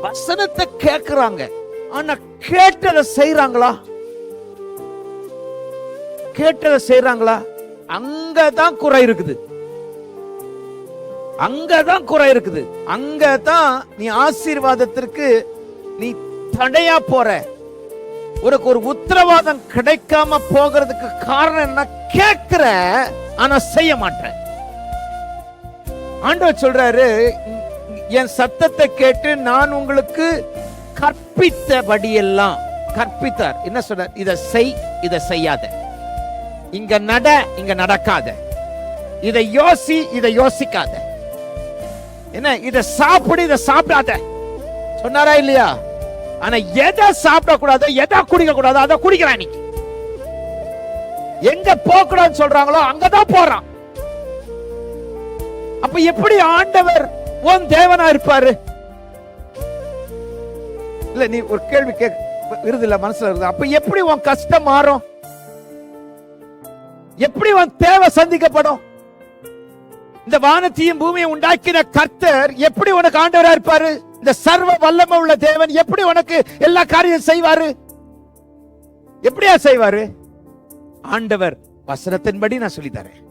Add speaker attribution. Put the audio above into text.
Speaker 1: வசனத்தை கேட்கிறாங்க, ஆனா கேட்டதை செய்யறாங்களா? கேட்டதை செய்யறாங்களா? அங்கதான் குறை இருக்குது. அங்கதான் குறை இருக்குது. அங்கதான் நீ ஆசீர்வாதத்திற்கு நீ தடையா போற. உனக்கு ஒரு உத்தரவாதம் கிடைக்காம போகிறதுக்கு காரணம் என்ன? கேட்கிற ஆனா செய்ய மாட்டேன். ஆண்டவர் சொல்றாரு, என் சத்தத்தை கேட்டு நான் உங்களுக்கு கற்பித்தபடியெல்லாம். கற்பித்தார். என்ன சொல்றார்? இதை செய், இதை செய்யாத, இங்க நட, இங்க நடக்காத, இதை யோசி, இதை யோசிக்காத, என்ன இதை சாப்பிடு, இதை சாப்பிடாத சொன்னாரா இல்லையா? ஆனா எதை சாப்பிட கூடாது, எதை குடிக்க கூடாது, அதை குடிக்கிறான். நீ எங்க போகக்கூடாதுன்னு சொல்றாங்களோ அங்கதான் போறான். அப்ப எப்படி ஆண்டவர் உன் தேவனா இருப்பாரு? இல்ல, நீ ஒரு கேள்வி கேட்க இல்ல மனசுல இருக்கு. அப்ப எப்படி உன் கஷ்டம் மாறும்? எப்படி உன் தேவை சந்திக்கப்படும்? இந்த வானத்தையும் பூமியை உண்டாக்கின கர்த்தர் எப்படி உனக்கு ஆண்டவரா இருப்பாரு? இந்த சர்வ வல்லமை உள்ள தேவன் எப்படி உனக்கு எல்லா காரியம் செய்வாரு? எப்படியா செய்வாரு? ஆண்டவர் வசனத்தின்படி நான் சொல்லி தரேன்.